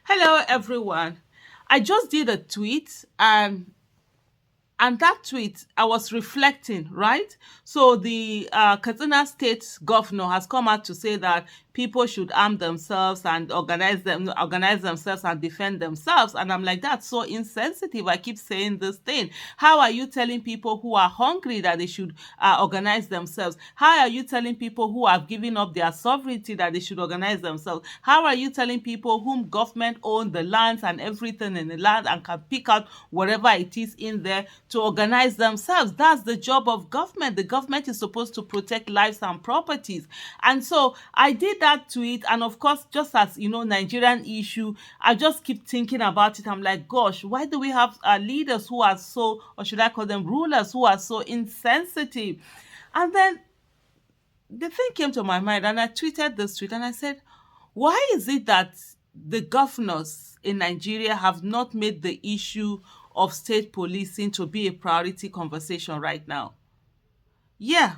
Hello, everyone. I just did a tweet, and that tweet, I was reflecting, right? So the Katsina State governor has come out to say that people should arm themselves and organize themselves and defend themselves. And I'm like, that's so insensitive. I keep saying this thing. How are you telling people who are hungry that they should organize themselves? How are you telling people who have given up their sovereignty that they should organize themselves? How are you telling people whom government own the lands and everything in the land and can pick out whatever it is in there to organize themselves? That's the job of government. The government is supposed to protect lives and properties. And so I did that tweet, and of course, just as Nigerian issue, I just keep thinking about it. I'm like, gosh, why do we have leaders who are so, or should I call them rulers, who are so insensitive? And then the thing came to my mind, and I tweeted this tweet, and I said, why is it that the governors in Nigeria have not made the issue of state policing to be a priority conversation right now? Yeah,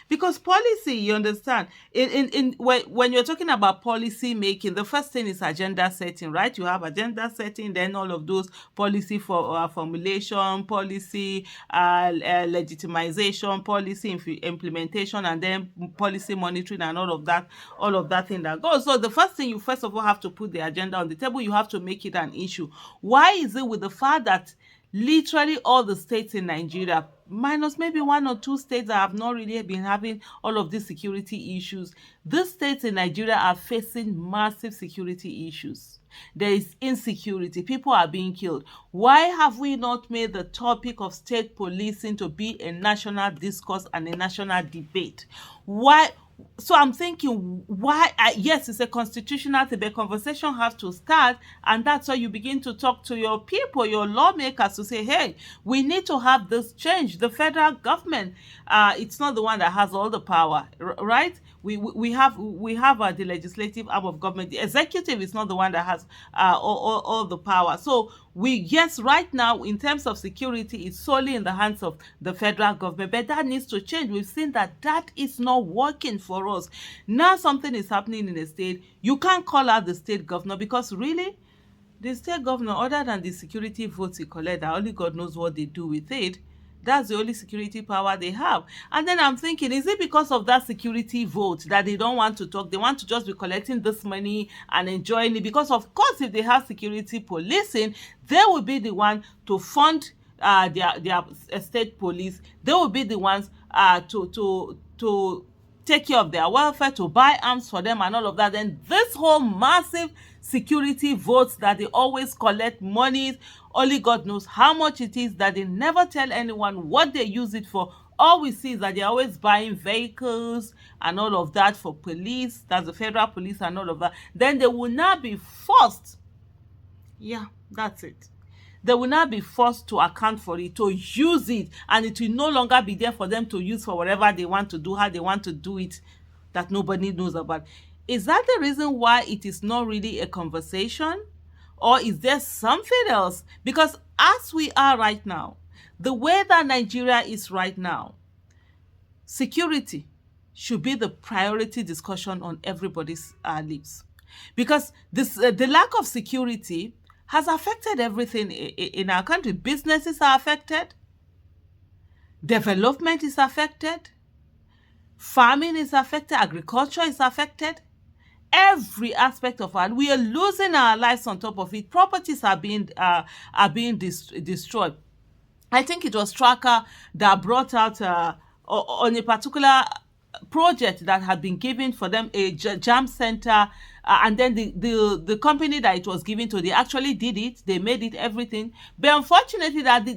because policy, you understand, in when you're talking about policy making, the first thing is agenda setting, right? You have agenda setting, then all of those policy for formulation, policy legitimization, policy implementation, and then policy monitoring, and all of that thing that goes. So the first thing, you first of all have to put the agenda on the table. You have to make it an issue. Why is it with the fact that literally all the states in Nigeria, minus maybe one or two states that have not really been having all of these security issues, these states in Nigeria are facing massive security issues. There is insecurity. People are being killed. Why have we not made the topic of state policing to be a national discourse and a national debate? Why? So I'm thinking, why? Yes, it's a constitutional thing, but conversation has to start, and that's why you begin to talk to your people, your lawmakers, to say, hey, we need to have this change. The federal government, it's not the one that has all the power, right? We have the legislative arm of government. The executive is not the one that has all the power. So yes, right now, in terms of security, it's solely in the hands of the federal government, but that needs to change. We've seen that is not working for us. Now something is happening in a state. You can't call out the state governor, because really, the state governor, other than the security votes he collect, that only God knows what they do with it, that's the only security power they have. And then I'm thinking, is it because of that security vote that they don't want to talk? They want to just be collecting this money and enjoying it? Because of course, if they have security policing, they will be the one to fund their state police. They will be the ones to take care of their welfare, to buy arms for them and all of that. Then this whole massive security votes that they always collect monies, only God knows how much it is, that they never tell anyone what they use it for. All we see is that they're always buying vehicles and all of that for police, that's the federal police and all of that. Then they will now be forced, yeah, that's it. They will now be forced to account for it, to use it, and it will no longer be there for them to use for whatever they want to do, how they want to do it, that nobody knows about. Is that the reason why it is not really a conversation? Or is there something else? Because as we are right now, the way that Nigeria is right now, security should be the priority discussion on everybody's lips. Because the lack of security has affected everything in our country. Businesses are affected. Development is affected. Farming is affected. Agriculture is affected. Every aspect of our, we are losing our lives on top of it. Properties are being destroyed. I think it was Tracker that brought out on a particular project that had been given for them, a jam center, and then the company that it was given to, they actually did it, they made it, everything. But unfortunately, that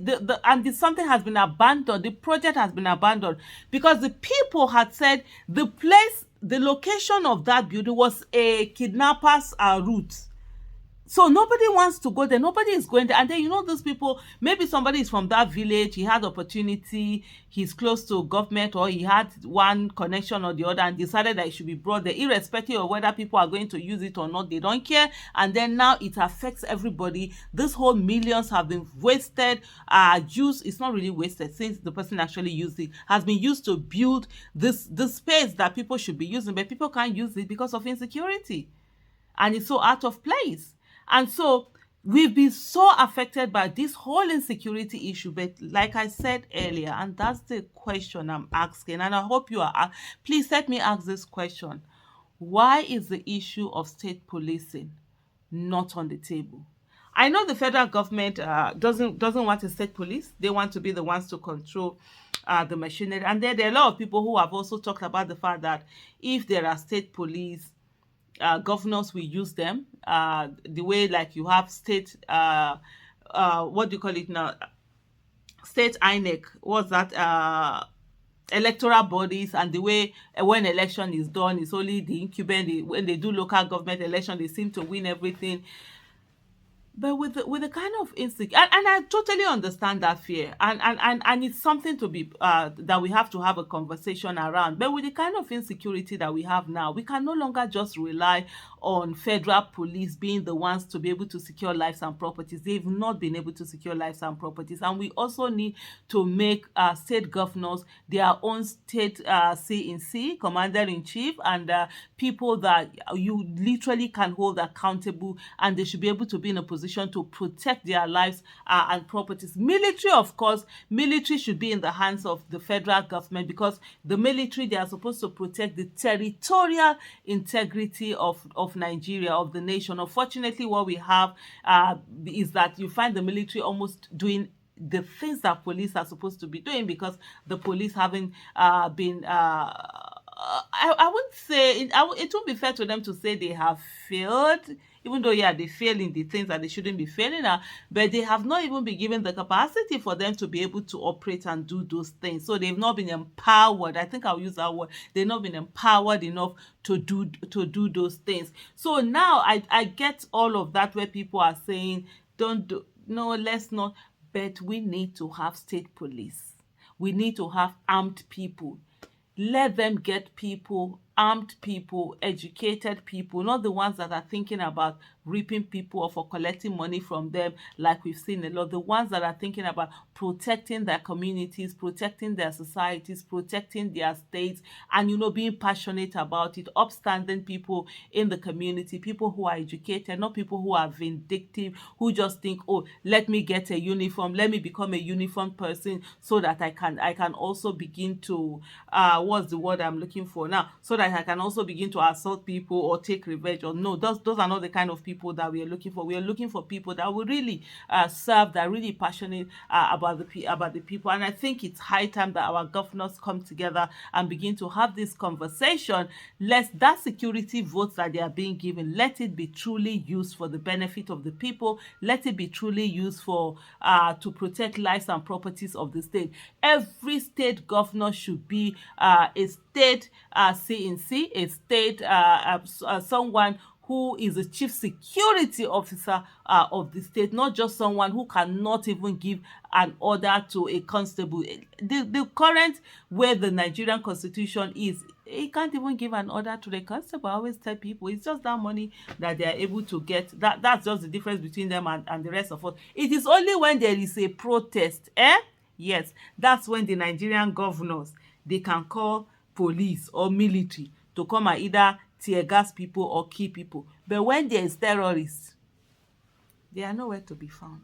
something has been abandoned. The project has been abandoned because the people had said the location of that building was a kidnapper's route. So nobody wants to go there. Nobody is going there. And then, those people, maybe somebody is from that village, he had opportunity, he's close to government, or he had one connection or the other and decided that it should be brought there, irrespective of whether people are going to use it or not. They don't care. And then now it affects everybody. This whole millions have been wasted. Use, it's not really wasted, since the person actually used it, has been used to build this space that people should be using, but people can't use it because of insecurity. And it's so out of place. And so we've been so affected by this whole insecurity issue. But like I said earlier, and that's the question I'm asking, and I hope you are, please let me ask this question. Why is the issue of state policing not on the table? I know the federal government doesn't want a state police. They want to be the ones to control the machinery. And there are a lot of people who have also talked about the fact that if there are state police, governors will use them. The way like you have state, what do you call it now? State INEC. What's that? Electoral bodies, and the way when election is done, it's only the incumbent. When they do local government election, they seem to win everything. But with the kind of instinct, and I totally understand that fear, and it's something to be that we have to have a conversation around. But with the kind of insecurity that we have now, we can no longer just rely on federal police being the ones to be able to secure lives and properties. They've not been able to secure lives and properties, and we also need to make state governors their own state C-in-C, commander-in-chief, and people that you literally can hold accountable, and they should be able to be in a position to protect their lives and properties. Military, of course, military should be in the hands of the federal government, because the military, they are supposed to protect the territorial integrity of Nigeria, of the nation. Unfortunately, what we have is that you find the military almost doing the things that police are supposed to be doing, because the police haven't been I wouldn't say it would be fair to them to say they have failed, even though yeah, they fail in the things that they shouldn't be failing at, but they have not even been given the capacity for them to be able to operate and do those things. So they've not been empowered. I think I'll use that word. They've not been empowered enough to do those things. So now I get all of that, where people are saying don't do, no, let's not, but we need to have state police. We need to have armed people. Let them get people, armed people, educated people, not the ones that are thinking about ripping people off or collecting money from them, like we've seen a lot. The ones that are thinking about protecting their communities, protecting their societies, protecting their states, and being passionate about it. Upstanding people in the community, people who are educated, not people who are vindictive, who just think, oh, let me get a uniform, let me become a uniform person, so that I can also begin to what's the word I'm looking for now, so that I can also begin to assault people or take revenge. Or no, those are not the kind of people that we are looking for. We are looking for people that will really serve, that are really passionate about the people. And I think it's high time that our governors come together and begin to have this conversation. Let that security votes that they are being given, let it be truly used for the benefit of the people. Let it be truly used for to protect lives and properties of the state. Every state governor should be a state C-in-C, a state someone who is the chief security officer of the state, not just someone who cannot even give an order to a constable. The current way the Nigerian constitution is, he can't even give an order to the constable. I always tell people it's just that money that they are able to get. That's just the difference between them and the rest of us. It is only when there is a protest, yes, that's when the Nigerian governors, they can call police or military to come and either tear gas people or kill people. But when there is terrorists, they are nowhere to be found.